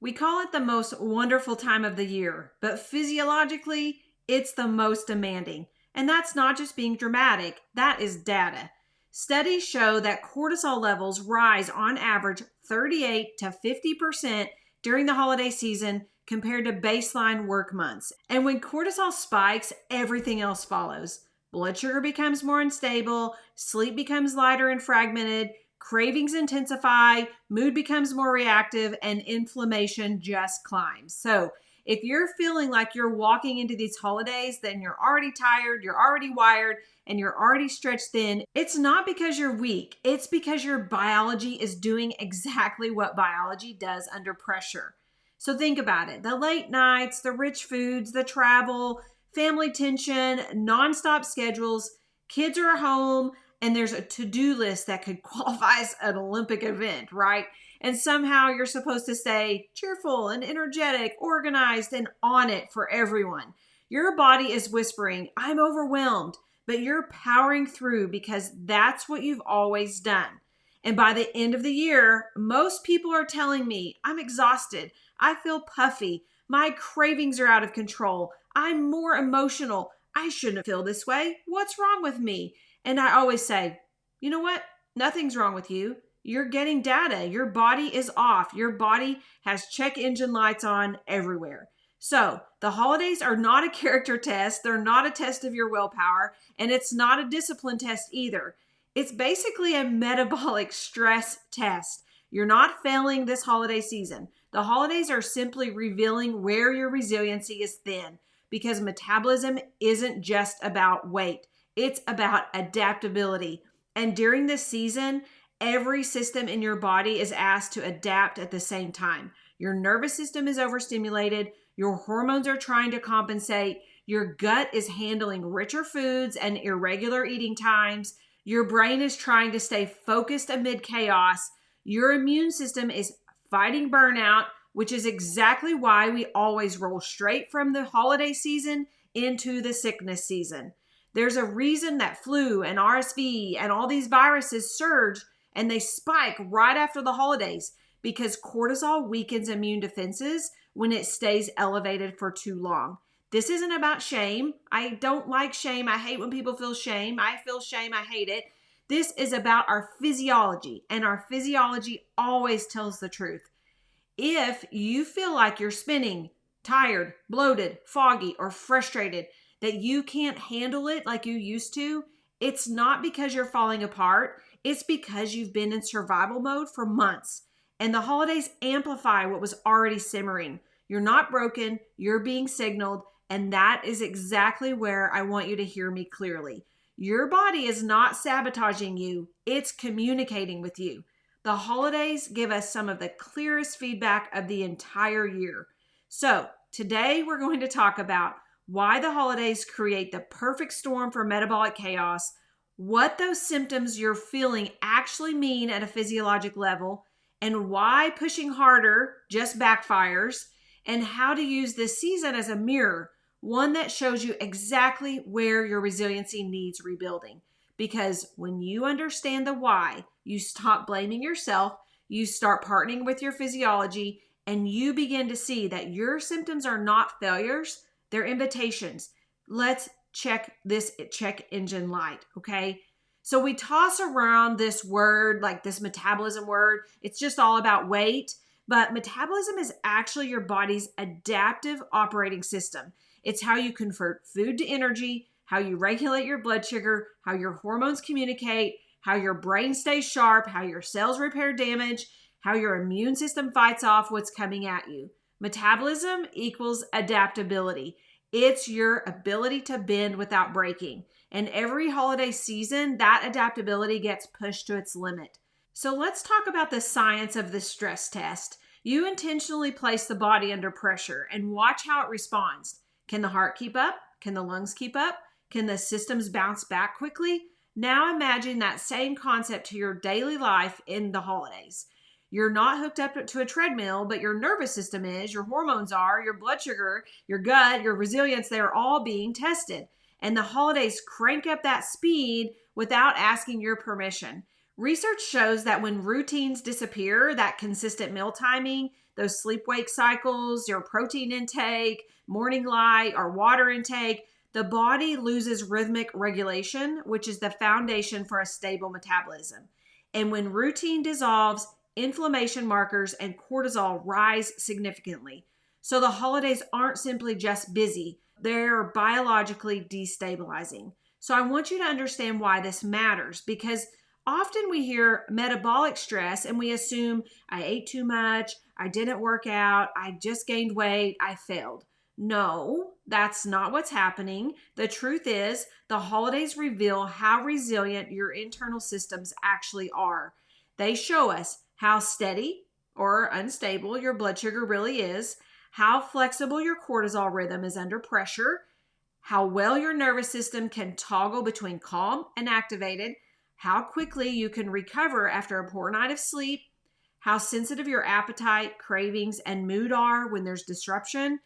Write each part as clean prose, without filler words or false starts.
We call it the most wonderful time of the year, but physiologically, it's the most demanding. And that's not just being dramatic, that is data. Studies show that cortisol levels rise on average 38 to 50% during the holiday season compared to baseline work months. And when cortisol spikes, everything else follows. Blood sugar becomes more unstable, sleep becomes lighter and fragmented, cravings intensify, mood becomes more reactive, and inflammation just climbs. So, if you're feeling like you're walking into these holidays, then you're already tired, you're already wired, and you're already stretched thin, it's not because you're weak. It's because your biology is doing exactly what biology does under pressure. So think about it. The late nights, the rich foods, the travel, family tension, nonstop schedules, kids are home, and there's a to-do list that could qualify as an Olympic event, right? And somehow you're supposed to stay cheerful and energetic, organized, and on it for everyone. Your body is whispering, I'm overwhelmed, but you're powering through because that's what you've always done. And by the end of the year, most people are telling me, I'm exhausted. I feel puffy. My cravings are out of control. I'm more emotional. I shouldn't feel this way. What's wrong with me? And I always say, you know what? Nothing's wrong with you. You're getting data. Your body is off. Your body has check engine lights on everywhere. So the holidays are not a character test. They're not a test of your willpower, and it's not a discipline test either. It's basically a metabolic stress test. You're not failing this holiday season. The holidays are simply revealing where your resiliency is thin because metabolism isn't just about weight. It's about adaptability. And during this season, every system in your body is asked to adapt at the same time. Your nervous system is overstimulated. Your hormones are trying to compensate. Your gut is handling richer foods and irregular eating times. Your brain is trying to stay focused amid chaos. Your immune system is fighting burnout, which is exactly why we always roll straight from the holiday season into the sickness season. There's a reason that flu and RSV and all these viruses surge and they spike right after the holidays because cortisol weakens immune defenses when it stays elevated for too long. This isn't about shame. I don't like shame. I hate when people feel shame. I feel shame. I hate it. This is about our physiology, and our physiology always tells the truth. If you feel like you're spinning, tired, bloated, foggy, or frustrated, that you can't handle it like you used to, it's not because you're falling apart. It's because you've been in survival mode for months. And the holidays amplify what was already simmering. You're not broken, you're being signaled, and that is exactly where I want you to hear me clearly. Your body is not sabotaging you, it's communicating with you. The holidays give us some of the clearest feedback of the entire year. So today we're going to talk about why the holidays create the perfect storm for metabolic chaos, what those symptoms you're feeling actually mean at a physiologic level, and why pushing harder just backfires, and how to use this season as a mirror, one that shows you exactly where your resiliency needs rebuilding. Because when you understand the why, you stop blaming yourself, you start partnering with your physiology, and you begin to see that your symptoms are not failures, they're invitations. Let's check this check engine light, okay? So we toss around this word, like this metabolism word. It's just all about weight, but metabolism is actually your body's adaptive operating system. It's how you convert food to energy, how you regulate your blood sugar, how your hormones communicate, how your brain stays sharp, how your cells repair damage, how your immune system fights off what's coming at you. Metabolism equals adaptability. It's your ability to bend without breaking. And every holiday season, that adaptability gets pushed to its limit. So let's talk about the science of the stress test. You intentionally place the body under pressure and watch how it responds. Can the heart keep up? Can the lungs keep up? Can the systems bounce back quickly? Now imagine that same concept to your daily life in the holidays. You're not hooked up to a treadmill, but your nervous system is, your hormones are, your blood sugar, your gut, your resilience, they're all being tested. And the holidays crank up that speed without asking your permission. Research shows that when routines disappear, that consistent meal timing, those sleep-wake cycles, your protein intake, morning light, or water intake, the body loses rhythmic regulation, which is the foundation for a stable metabolism. And when routine dissolves, inflammation markers and cortisol rise significantly. So the holidays aren't simply just busy, they're biologically destabilizing. So I want you to understand why this matters, because often we hear metabolic stress and we assume I ate too much, I didn't work out, I just gained weight, I failed. No, that's not what's happening. The truth is, the holidays reveal how resilient your internal systems actually are. They show us how steady or unstable your blood sugar really is, how flexible your cortisol rhythm is under pressure, how well your nervous system can toggle between calm and activated, how quickly you can recover after a poor night of sleep, how sensitive your appetite, cravings, and mood are when there's disruption,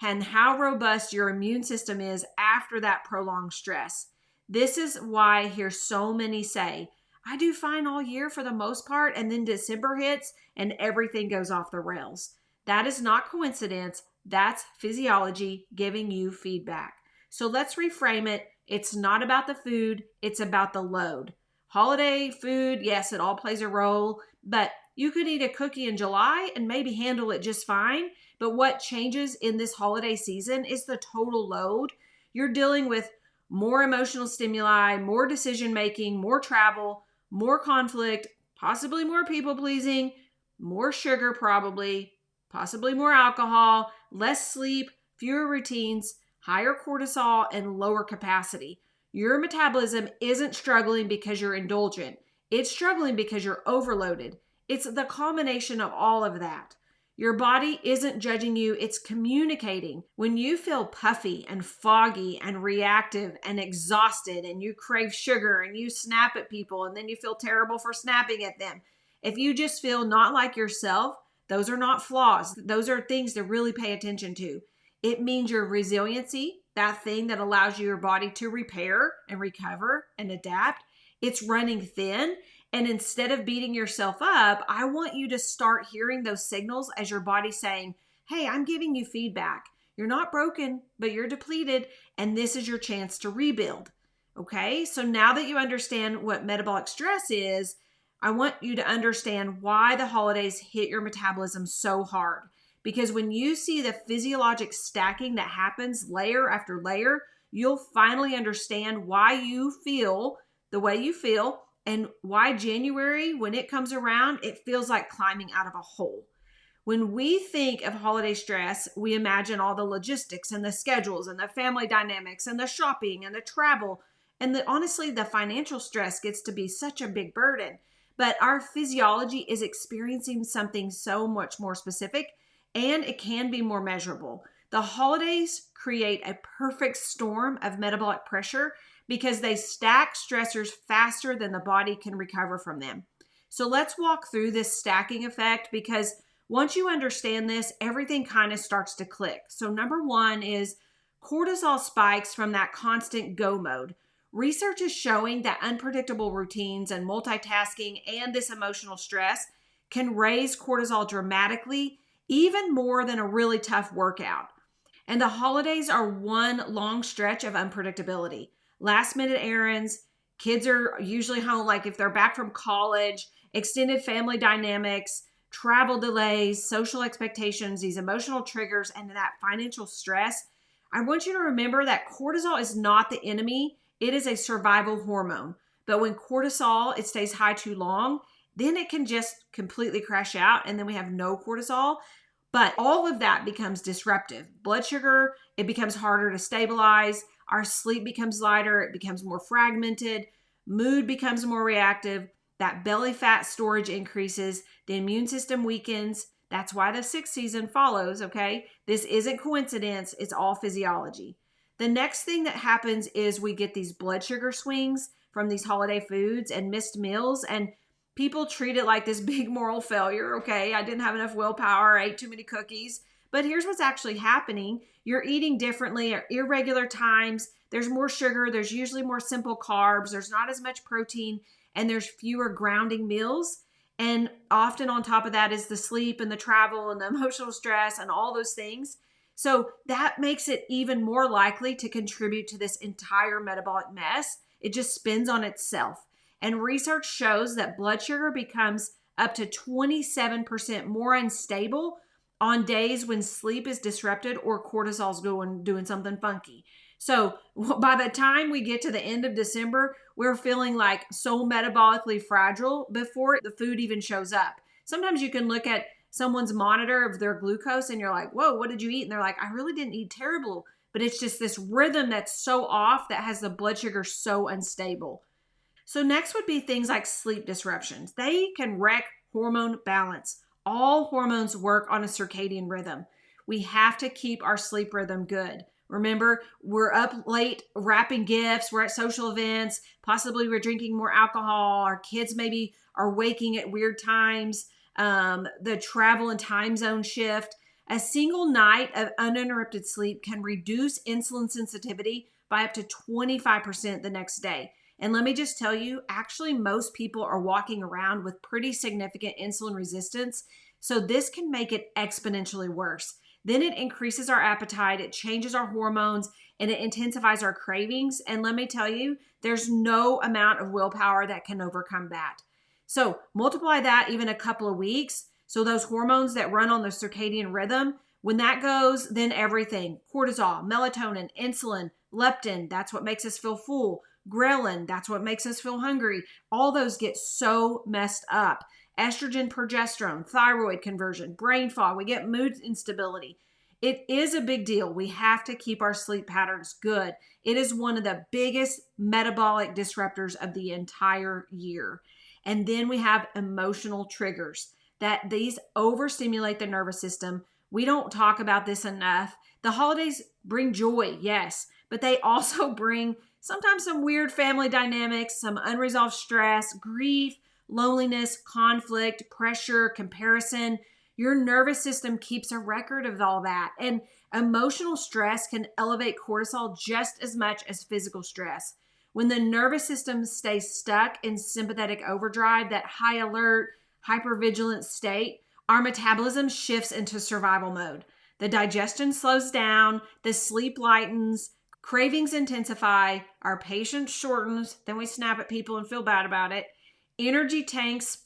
and how robust your immune system is after that prolonged stress. This is why I hear so many say, I do fine all year for the most part, and then December hits and everything goes off the rails. That is not coincidence. That's physiology giving you feedback. So let's reframe it. It's not about the food, it's about the load. Holiday food, yes, it all plays a role, but you could eat a cookie in July and maybe handle it just fine. But what changes in this holiday season is the total load. You're dealing with more emotional stimuli, more decision making, more travel, more conflict, possibly more people pleasing, more sugar probably, possibly more alcohol, less sleep, fewer routines, higher cortisol, and lower capacity. Your metabolism isn't struggling because you're indulgent. It's struggling because you're overloaded. It's the combination of all of that. Your body isn't judging you, it's communicating. When you feel puffy and foggy and reactive and exhausted and you crave sugar and you snap at people and then you feel terrible for snapping at them, if you just feel not like yourself, those are not flaws. Those are things to really pay attention to. It means your resiliency, that thing that allows your body to repair and recover and adapt, it's running thin. And instead of beating yourself up, I want you to start hearing those signals as your body saying, hey, I'm giving you feedback. You're not broken, but you're depleted, and this is your chance to rebuild. Okay, so now that you understand what metabolic stress is, I want you to understand why the holidays hit your metabolism so hard. Because when you see the physiologic stacking that happens layer after layer, you'll finally understand why you feel the way you feel and why January, when it comes around, it feels like climbing out of a hole. When we think of holiday stress, we imagine all the logistics and the schedules and the family dynamics and the shopping and the travel. And honestly, the financial stress gets to be such a big burden. But our physiology is experiencing something so much more specific, and it can be more measurable. The holidays create a perfect storm of metabolic pressure because they stack stressors faster than the body can recover from them. So let's walk through this stacking effect, because once you understand this, everything kind of starts to click. So number one is cortisol spikes from that constant go mode. Research is showing that unpredictable routines and multitasking and this emotional stress can raise cortisol dramatically, even more than a really tough workout. And the holidays are one long stretch of unpredictability. Last minute errands, kids are usually home, like if they're back from college, extended family dynamics, travel delays, social expectations, these emotional triggers, and that financial stress. I want you to remember that cortisol is not the enemy. It is a survival hormone. But when cortisol, it stays high too long, then it can just completely crash out and then we have no cortisol. But all of that becomes disruptive. Blood sugar, it becomes harder to stabilize. Our sleep becomes lighter. It becomes more fragmented. Mood becomes more reactive. That belly fat storage increases. The immune system weakens. That's why the sick season follows, okay? This isn't coincidence. It's all physiology. The next thing that happens is we get these blood sugar swings from these holiday foods and missed meals, and people treat it like this big moral failure. Okay, I didn't have enough willpower, I ate too many cookies. But here's what's actually happening. You're eating differently at irregular times. There's more sugar. There's usually more simple carbs. There's not as much protein, and there's fewer grounding meals. And often on top of that is the sleep and the travel and the emotional stress and all those things. So that makes it even more likely to contribute to this entire metabolic mess. It just spins on itself. And research shows that blood sugar becomes up to 27% more unstable on days when sleep is disrupted or cortisol's doing something funky. So by the time we get to the end of December, we're feeling like so metabolically fragile before the food even shows up. Sometimes you can look at someone's monitor of their glucose and you're like, whoa, what did you eat? And they're like, I really didn't eat terrible. But it's just this rhythm that's so off that has the blood sugar so unstable. So next would be things like sleep disruptions. They can wreck hormone balance. All hormones work on a circadian rhythm. We have to keep our sleep rhythm good. Remember, we're up late wrapping gifts, we're at social events, possibly we're drinking more alcohol, our kids maybe are waking at weird times, the travel and time zone shift. A single night of uninterrupted sleep can reduce insulin sensitivity by up to 25% the next day. And let me just tell you, actually, most people are walking around with pretty significant insulin resistance. So this can make it exponentially worse. Then it increases our appetite, it changes our hormones, and it intensifies our cravings. And let me tell you, there's no amount of willpower that can overcome that. So multiply that even a couple of weeks. So those hormones that run on the circadian rhythm, when that goes, then everything, cortisol, melatonin, insulin, leptin, that's what makes us feel full. Ghrelin, that's what makes us feel hungry. All those get so messed up. Estrogen, progesterone, thyroid conversion, brain fog, we get mood instability. It is a big deal. We have to keep our sleep patterns good. It is one of the biggest metabolic disruptors of the entire year. And then we have emotional triggers that these overstimulate the nervous system. We don't talk about this enough. The holidays bring joy, yes, but they also bring sometimes some weird family dynamics, some unresolved stress, grief, loneliness, conflict, pressure, comparison. Your nervous system keeps a record of all that. And emotional stress can elevate cortisol just as much as physical stress. When the nervous system stays stuck in sympathetic overdrive, that high alert, hypervigilant state, our metabolism shifts into survival mode. The digestion slows down, the sleep lightens, cravings intensify, our patience shortens, then we snap at people and feel bad about it. Energy tanks,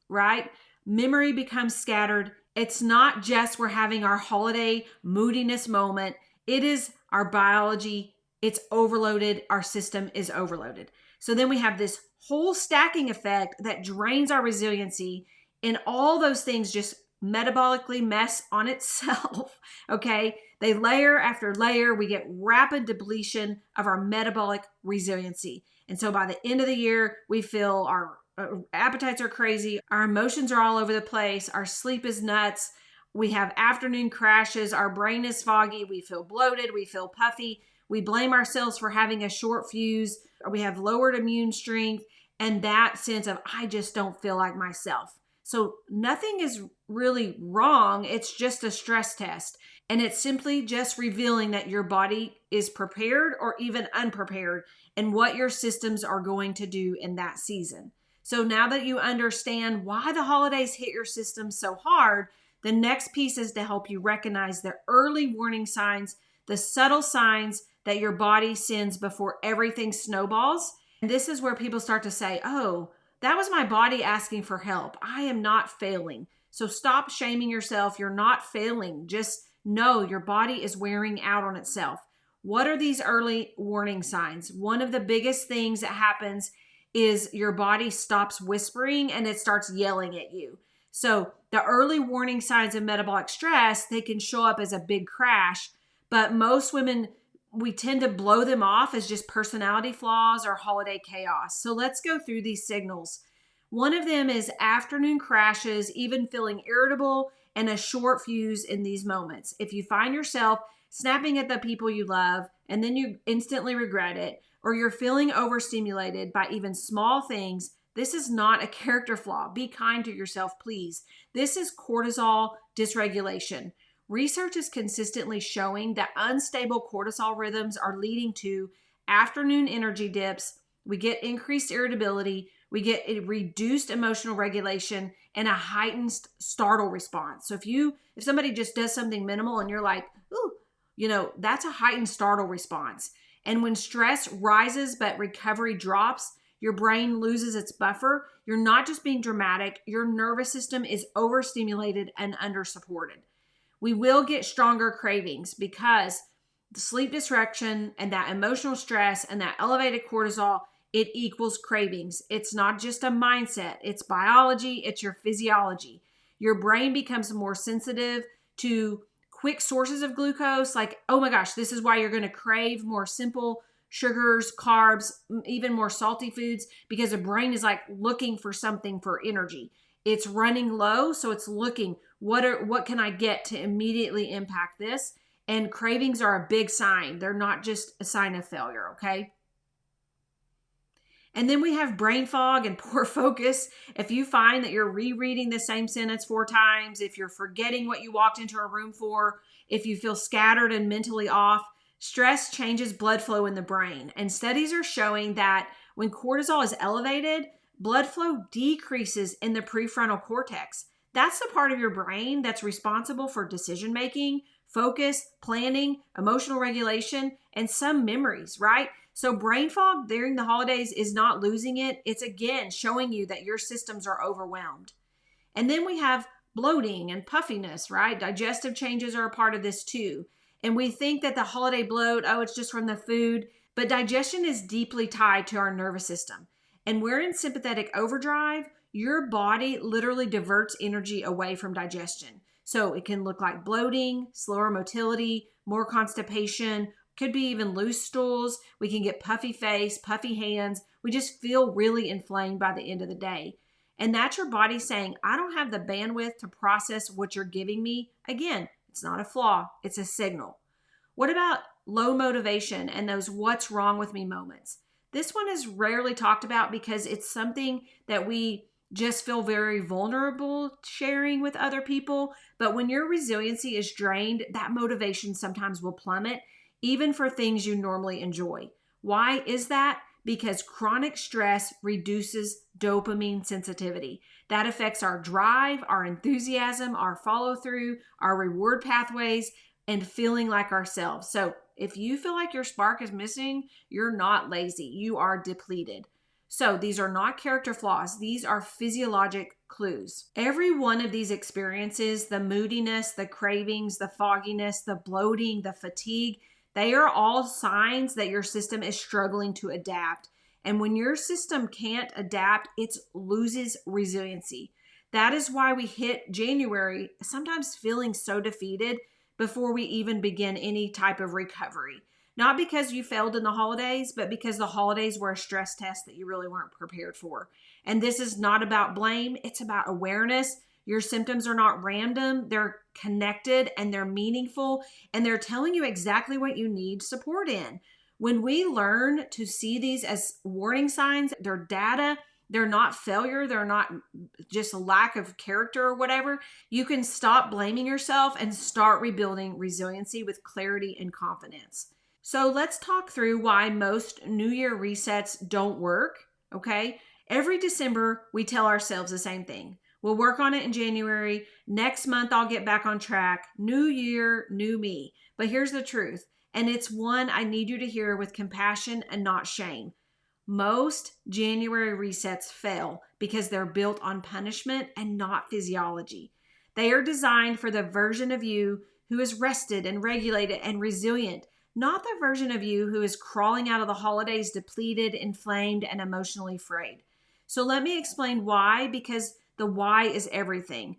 right? Memory becomes scattered. It's not just we're having our holiday moodiness moment. It is our biology. It's overloaded. Our system is overloaded. So then we have this whole stacking effect that drains our resiliency, and all those things just metabolically mess on itself. Okay. They layer after layer. We get rapid depletion of our metabolic resiliency. And so by the end of the year, we feel our appetites are crazy. Our emotions are all over the place. Our sleep is nuts. We have afternoon crashes. Our brain is foggy. We feel bloated. We feel puffy. We blame ourselves for having a short fuse. We have lowered immune strength and that sense of, I just don't feel like myself. So nothing is really wrong. It's just a stress test. And it's simply just revealing that your body is prepared or even unprepared and what your systems are going to do in that season. So now that you understand why the holidays hit your system so hard, the next piece is to help you recognize the early warning signs, the subtle signs that your body sends before everything snowballs. And this is where people start to say, oh, that was my body asking for help. I am not failing. So stop shaming yourself. You're not failing. Just know your body is wearing out on itself. What are these early warning signs? One of the biggest things that happens is your body stops whispering and it starts yelling at you. So the early warning signs of metabolic stress, they can show up as a big crash, but most women, we tend to blow them off as just personality flaws or holiday chaos. So let's go through these signals. One of them is afternoon crashes, even feeling irritable and a short fuse in these moments. If you find yourself snapping at the people you love and then you instantly regret it, or you're feeling overstimulated by even small things, this is not a character flaw. Be kind to yourself, please. This is cortisol dysregulation. Research is consistently showing that unstable cortisol rhythms are leading to afternoon energy dips. We get increased irritability, We get a reduced emotional regulation and a heightened startle response. So if somebody just does something minimal and you're like, ooh, that's a heightened startle response. And when stress rises but recovery drops, your brain loses its buffer. You're not just being dramatic, your nervous system is overstimulated and undersupported. We will get stronger cravings because the sleep disruption and that emotional stress and that elevated cortisol, it equals cravings. It's not just a mindset, it's biology, it's your physiology. Your brain becomes more sensitive to quick sources of glucose, like, oh my gosh, this is why you're going to crave more simple sugars, carbs, even more salty foods, because the brain is like looking for something for energy. It's running low, so it's looking, what can I get to immediately impact this? And cravings are a big sign. They're not just a sign of failure, okay? And then we have brain fog and poor focus. If you find that you're rereading the same sentence 4 times, if you're forgetting what you walked into a room for, if you feel scattered and mentally off, stress changes blood flow in the brain. And studies are showing that when cortisol is elevated, blood flow decreases in the prefrontal cortex. That's the part of your brain that's responsible for decision making, focus, planning, emotional regulation, and some memories, right? So brain fog during the holidays is not losing it. It's again showing you that your systems are overwhelmed. And then we have bloating and puffiness, right? Digestive changes are a part of this too. And we think that the holiday bloat, oh, it's just from the food, but digestion is deeply tied to our nervous system. And we're in sympathetic overdrive. Your body literally diverts energy away from digestion. So it can look like bloating, slower motility, more constipation, could be even loose stools. We can get puffy face, puffy hands. We just feel really inflamed by the end of the day. And that's your body saying, I don't have the bandwidth to process what you're giving me. Again, it's not a flaw, it's a signal. What about low motivation and those what's wrong with me moments? This one is rarely talked about because it's something that we just feel very vulnerable sharing with other people. But when your resiliency is drained, that motivation sometimes will plummet, even for things you normally enjoy. Why is that? Because chronic stress reduces dopamine sensitivity. That affects our drive, our enthusiasm, our follow through, our reward pathways, and feeling like ourselves. So if you feel like your spark is missing, you're not lazy. You are depleted. So these are not character flaws. These are physiologic clues. Every one of these experiences, the moodiness, the cravings, the fogginess, the bloating, the fatigue, they are all signs that your system is struggling to adapt. And when your system can't adapt, it loses resiliency. That is why we hit January sometimes feeling so defeated before we even begin any type of recovery. Not because you failed in the holidays, but because the holidays were a stress test that you really weren't prepared for. And this is not about blame. It's about awareness. Your symptoms are not random. They're connected and they're meaningful, and they're telling you exactly what you need support in. When we learn to see these as warning signs, they're data, they're not failure, they're not just a lack of character or whatever, you can stop blaming yourself and start rebuilding resiliency with clarity and confidence. So let's talk through why most New Year resets don't work, okay? Every December, we tell ourselves the same thing. We'll work on it in January. Next month, I'll get back on track. New year, new me. But here's the truth, and it's one I need you to hear with compassion and not shame. Most January resets fail because they're built on punishment and not physiology. They are designed for the version of you who is rested and regulated and resilient, not the version of you who is crawling out of the holidays depleted, inflamed, and emotionally frayed. So let me explain why, because the why is everything.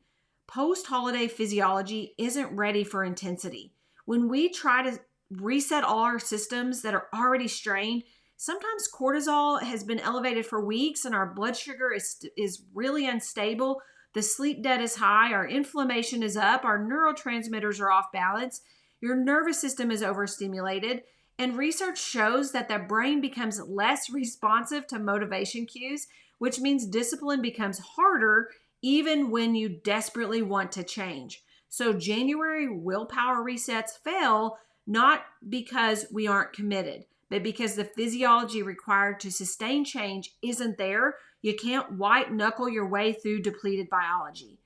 Post-holiday physiology isn't ready for intensity. When we try to reset all our systems that are already strained, sometimes cortisol has been elevated for weeks and our blood sugar is really unstable. The sleep debt is high, our inflammation is up, our neurotransmitters are off balance, your nervous system is overstimulated, and research shows that the brain becomes less responsive to motivation cues, which means discipline becomes harder even when you desperately want to change. So January willpower resets fail not because we aren't committed, but because the physiology required to sustain change isn't there. You can't white knuckle your way through depleted biology.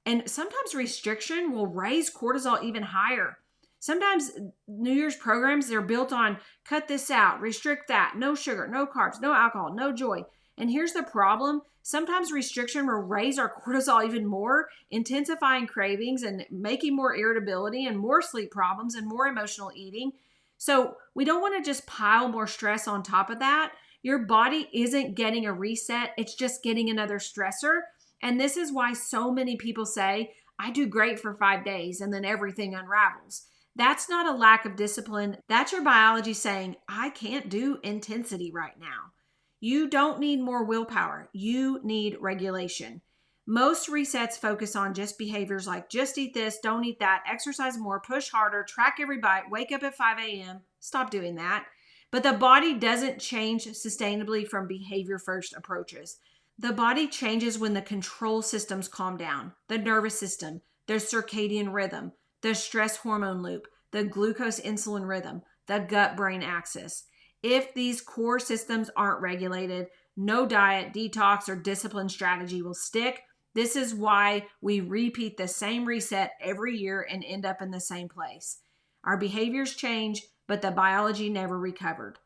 And sometimes restriction will raise cortisol even higher. Sometimes New Year's programs, they're built on cut this out, restrict that, no sugar, no carbs, no alcohol, no joy. And here's the problem. Sometimes restriction will raise our cortisol even more, intensifying cravings and making more irritability and more sleep problems and more emotional eating. So we don't want to just pile more stress on top of that. Your body isn't getting a reset. It's just getting another stressor. And this is why so many people say, I do great for 5 days and then everything unravels. That's not a lack of discipline. That's your biology saying, I can't do intensity right now. You don't need more willpower. You need regulation. Most resets focus on just behaviors like just eat this, don't eat that, exercise more, push harder, track every bite, wake up at 5 a.m. Stop doing that. But the body doesn't change sustainably from behavior first approaches. The body changes when the control systems calm down. The nervous system, the circadian rhythm, the stress hormone loop, the glucose insulin rhythm, the gut-brain axis. If these core systems aren't regulated, no diet, detox, or discipline strategy will stick. This is why we repeat the same reset every year and end up in the same place. Our behaviors change, but the biology never recovered.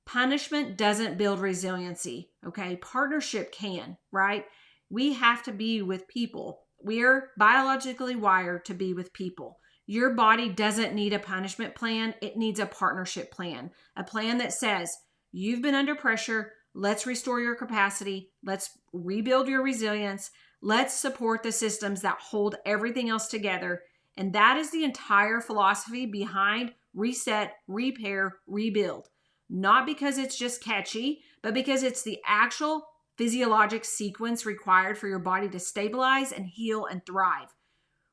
Punishment doesn't build resiliency, okay? Partnership can, right? We have to be with people. We're biologically wired to be with people. Your body doesn't need a punishment plan. It needs a partnership plan, a plan that says, you've been under pressure. Let's restore your capacity. Let's rebuild your resilience. Let's support the systems that hold everything else together. And that is the entire philosophy behind reset, repair, rebuild. Not because it's just catchy, but because it's the actual physiologic sequence required for your body to stabilize and heal and thrive.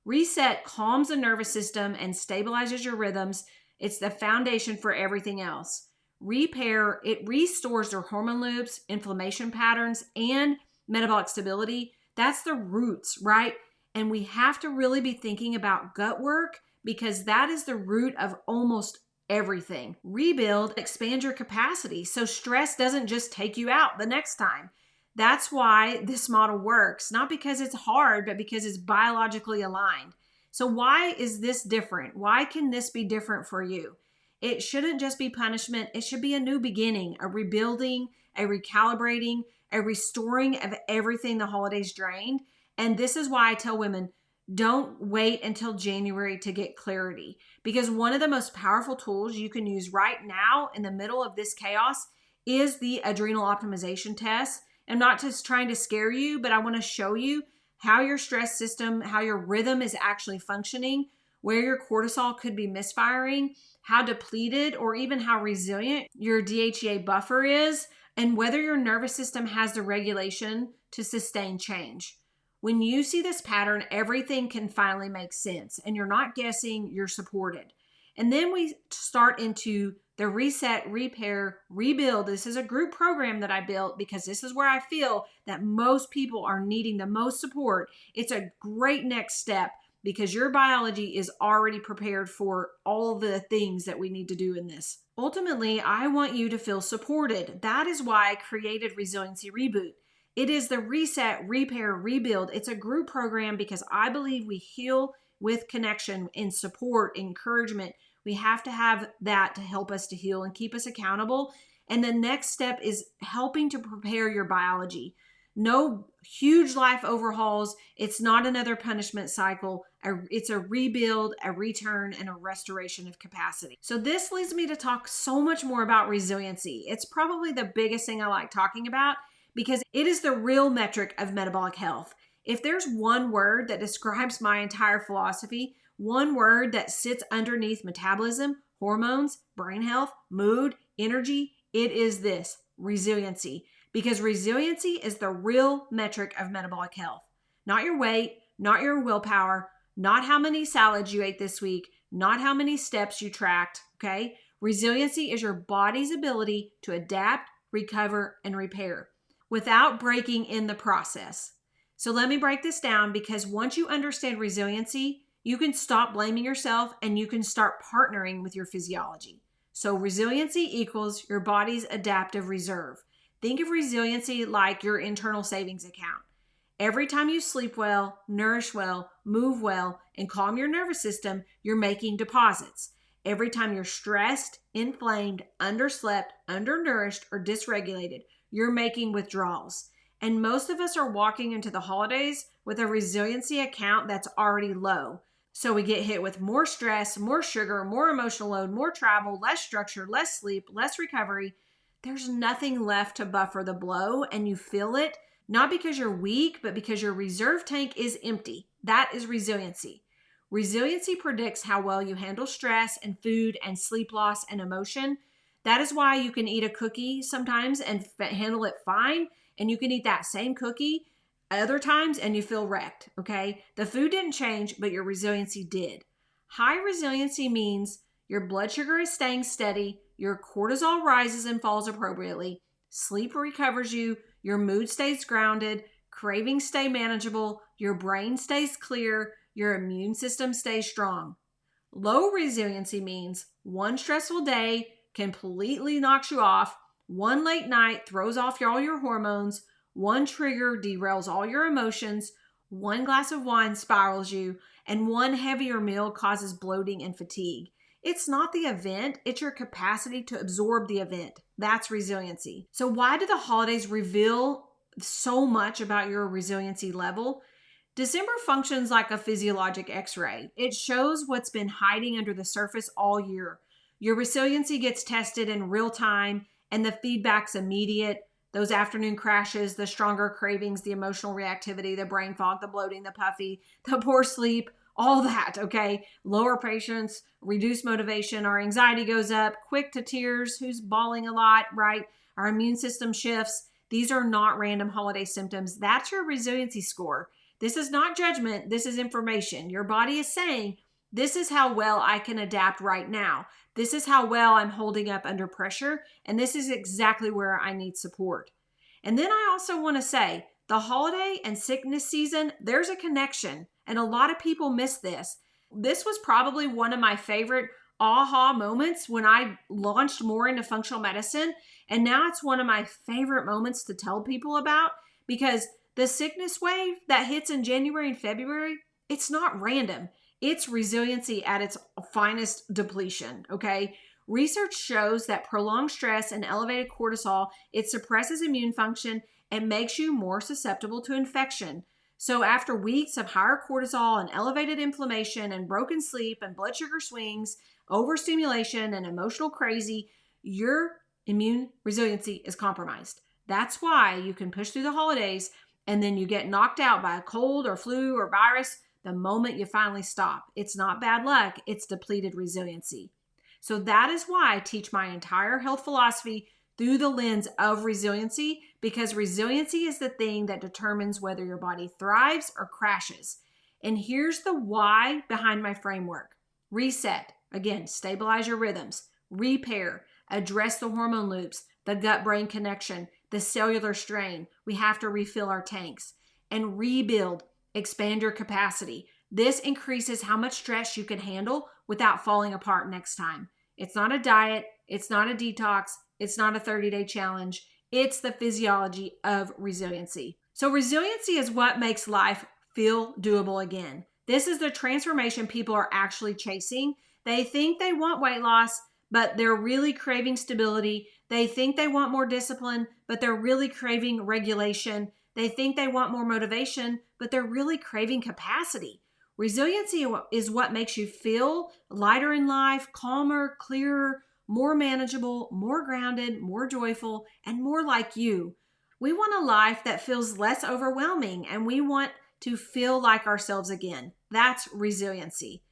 Reset calms the nervous system and stabilizes your rhythms. It's the foundation for everything else. Repair, it restores your hormone loops, inflammation patterns, and metabolic stability. That's the roots, right? And we have to really be thinking about gut work because that is the root of almost everything. Rebuild, expand your capacity so stress doesn't just take you out the next time. That's why this model works, not because it's hard, but because it's biologically aligned. So why is this different? Why can this be different for you? It shouldn't just be punishment. It should be a new beginning, a rebuilding, a recalibrating, a restoring of everything the holidays drained. And this is why I tell women, don't wait until January to get clarity, because one of the most powerful tools you can use right now in the middle of this chaos is the adrenal optimization test. I'm not just trying to scare you, but I want to show you how your stress system, how your rhythm is actually functioning, where your cortisol could be misfiring, how depleted or even how resilient your DHEA buffer is, and whether your nervous system has the regulation to sustain change. When you see this pattern, everything can finally make sense and you're not guessing, you're supported. And then we start into the reset, repair, rebuild. This is a group program that I built because this is where I feel that most people are needing the most support. It's a great next step because your biology is already prepared for all the things that we need to do in this. Ultimately, I want you to feel supported. That is why I created Resiliency Reboot. It is the reset, repair, rebuild. It's a group program because I believe we heal with connection and support, encouragement. We have to have that to help us to heal and keep us accountable. And the next step is helping to prepare your biology. No huge life overhauls. It's not another punishment cycle. It's a rebuild, a return, and a restoration of capacity. So this leads me to talk so much more about resiliency. It's probably the biggest thing I like talking about because it is the real metric of metabolic health. If there's one word that describes my entire philosophy, one word that sits underneath metabolism, hormones, brain health, mood, energy, it is this: resiliency. Because resiliency is the real metric of metabolic health. Not your weight, not your willpower, not how many salads you ate this week, not how many steps you tracked, okay? Resiliency is your body's ability to adapt, recover, and repair without breaking in the process. So let me break this down, because once you understand resiliency, you can stop blaming yourself and you can start partnering with your physiology. So resiliency equals your body's adaptive reserve. Think of resiliency like your internal savings account. Every time you sleep well, nourish well, move well, and calm your nervous system, you're making deposits. Every time you're stressed, inflamed, underslept, undernourished, or dysregulated, you're making withdrawals. And most of us are walking into the holidays with a resiliency account that's already low. So we get hit with more stress, more sugar, more emotional load, more travel, less structure, less sleep, less recovery. There's nothing left to buffer the blow, and you feel it, not because you're weak, but because your reserve tank is empty. That is resiliency. Resiliency predicts how well you handle stress and food and sleep loss and emotion. That is why you can eat a cookie sometimes and handle it fine, and you can eat that same cookie other times and you feel wrecked, okay? The food didn't change, but your resiliency did. High resiliency means your blood sugar is staying steady, your cortisol rises and falls appropriately, sleep recovers you, your mood stays grounded, cravings stay manageable, your brain stays clear, your immune system stays strong. Low resiliency means one stressful day completely knocks you off, one late night throws off all your hormones, one trigger derails all your emotions, one glass of wine spirals you, and one heavier meal causes bloating and fatigue. It's not the event, it's your capacity to absorb the event. That's resiliency. So why do the holidays reveal so much about your resiliency level? December functions like a physiologic x-ray. It shows what's been hiding under the surface all year. Your resiliency gets tested in real time and the feedback's immediate. Those afternoon crashes, the stronger cravings, the emotional reactivity, the brain fog, the bloating, the puffy, the poor sleep, all that, okay? Lower patience, reduced motivation, our anxiety goes up, quick to tears, who's bawling a lot, right? Our immune system shifts. These are not random holiday symptoms. That's your resiliency score. This is not judgment. This is information. Your body is saying, this is how well I can adapt right now. This is how well I'm holding up under pressure. And this is exactly where I need support. And then I also want to say, the holiday and sickness season, there's a connection. And a lot of people miss this. This was probably one of my favorite aha moments when I launched more into functional medicine. And now it's one of my favorite moments to tell people about, because the sickness wave that hits in January and February, it's not random. It's resiliency at its finest depletion, okay? Research shows that prolonged stress and elevated cortisol, it suppresses immune function and makes you more susceptible to infection. So after weeks of higher cortisol and elevated inflammation and broken sleep and blood sugar swings, overstimulation and emotional crazy, your immune resiliency is compromised. That's why you can push through the holidays and then you get knocked out by a cold or flu or virus the moment you finally stop. It's not bad luck, it's depleted resiliency. So that is why I teach my entire health philosophy through the lens of resiliency, because resiliency is the thing that determines whether your body thrives or crashes. And here's the why behind my framework. Reset, again, stabilize your rhythms. Repair, address the hormone loops, the gut-brain connection, the cellular strain. We have to refill our tanks. And rebuild, expand your capacity. This increases how much stress you can handle without falling apart next time. It's not a diet. It's not a detox. It's not a 30-day challenge. It's the physiology of resiliency. So resiliency is what makes life feel doable again. This is the transformation people are actually chasing. They think they want weight loss, but they're really craving stability. They think they want more discipline, but they're really craving regulation. They think they want more motivation, but they're really craving capacity. Resiliency is what makes you feel lighter in life, calmer, clearer, more manageable, more grounded, more joyful, and more like you. We want a life that feels less overwhelming, and we want to feel like ourselves again. That's resiliency.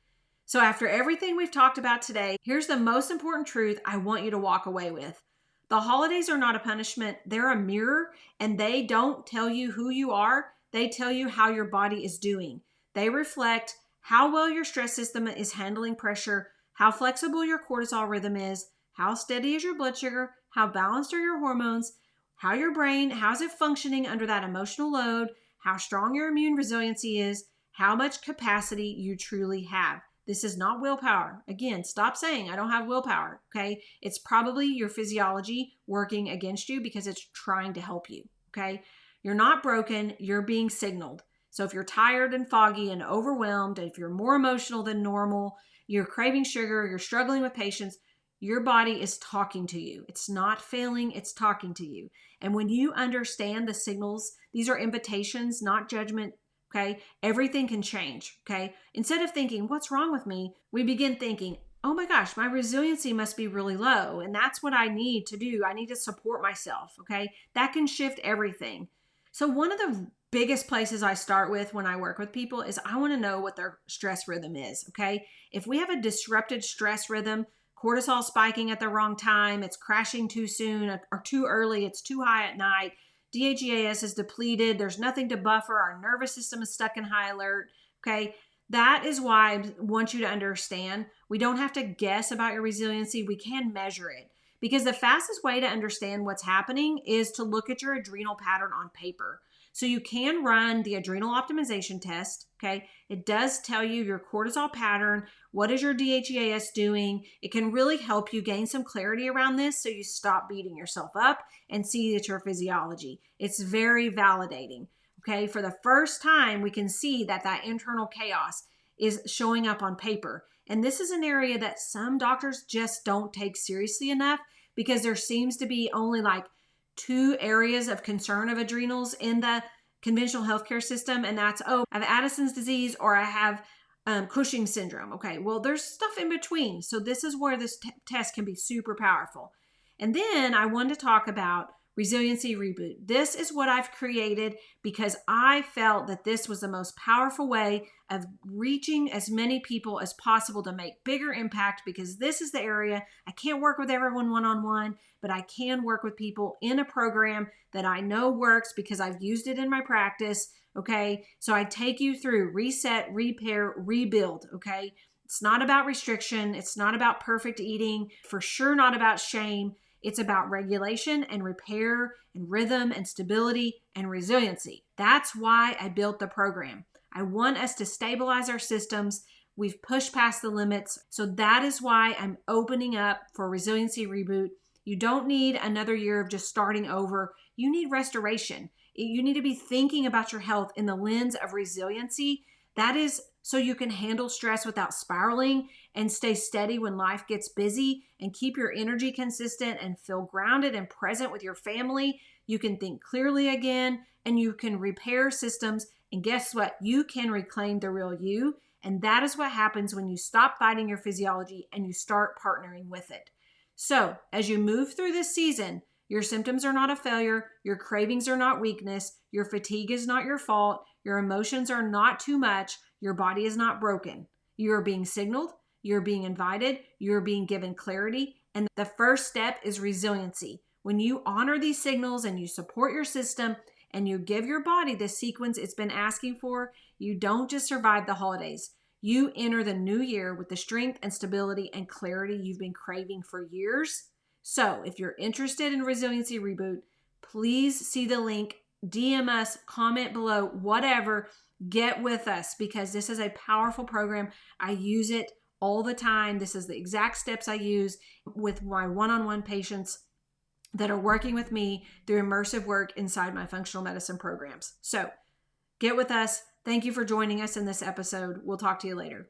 So after everything we've talked about today, here's the most important truth I want you to walk away with. The holidays are not a punishment. They're a mirror, and they don't tell you who you are. They tell you how your body is doing. They reflect how well your stress system is handling pressure, how flexible your cortisol rhythm is, how steady is your blood sugar, how balanced are your hormones, how your brain, how's it functioning under that emotional load, how strong your immune resiliency is, how much capacity you truly have. This is not willpower. Again, stop saying I don't have willpower, okay? It's probably your physiology working against you because it's trying to help you, okay? You're not broken, you're being signaled. So if you're tired and foggy and overwhelmed, if you're more emotional than normal, you're craving sugar, you're struggling with patience, your body is talking to you. It's not failing, it's talking to you. And when you understand the signals, these are invitations, not judgment, okay? Everything can change, okay? Instead of thinking, what's wrong with me? We begin thinking, oh my gosh, my resiliency must be really low. And that's what I need to do. I need to support myself, okay? That can shift everything. So one of the biggest places I start with when I work with people is I want to know what their stress rhythm is, okay? If we have a disrupted stress rhythm, cortisol spiking at the wrong time, it's crashing too soon or too early, it's too high at night, DHEAS is depleted, there's nothing to buffer, our nervous system is stuck in high alert, okay? That is why I want you to understand we don't have to guess about your resiliency, we can measure it. Because the fastest way to understand what's happening is to look at your adrenal pattern on paper. So you can run the adrenal optimization test, okay? It does tell you your cortisol pattern, what is your DHEAS doing. It can really help you gain some clarity around this so you stop beating yourself up and see that your physiology. It's very validating, okay? For the first time, we can see that that internal chaos is showing up on paper. And this is an area that some doctors just don't take seriously enough because there seems to be only like 2 areas of concern of adrenals in the conventional healthcare system. And that's, oh, I have Addison's disease or I have Cushing's syndrome. Okay, well, there's stuff in between. So this is where this test can be super powerful. And then I want to talk about Resiliency Reboot. This is what I've created because I felt that this was the most powerful way of reaching as many people as possible to make bigger impact, because this is the area I can't work with everyone one-on-one, but I can work with people in a program that I know works because I've used it in my practice, okay? So I take you through reset, repair, rebuild, okay? It's not about restriction. It's not about perfect eating, for sure not about shame. It's about regulation and repair and rhythm and stability and resiliency. That's why I built the program. I want us to stabilize our systems. We've pushed past the limits. So that is why I'm opening up for Resiliency Reboot. You don't need another year of just starting over. You need restoration. You need to be thinking about your health in the lens of resiliency. That is so you can handle stress without spiraling and stay steady when life gets busy and keep your energy consistent and feel grounded and present with your family. You can think clearly again and you can repair systems. And guess what? You can reclaim the real you. And that is what happens when you stop fighting your physiology and you start partnering with it. So as you move through this season, your symptoms are not a failure. Your cravings are not weakness. Your fatigue is not your fault. Your emotions are not too much. Your body is not broken. You are being signaled. You're being invited. You're being given clarity. And the first step is resiliency. When you honor these signals and you support your system and you give your body the sequence it's been asking for, you don't just survive the holidays. You enter the new year with the strength and stability and clarity you've been craving for years. So if you're interested in Resiliency Reboot, please see the link, DM us, comment below, whatever. Get with us because this is a powerful program. I use it all the time. This is the exact steps I use with my one-on-one patients that are working with me through immersive work inside my functional medicine programs. So get with us. Thank you for joining us in this episode. We'll talk to you later.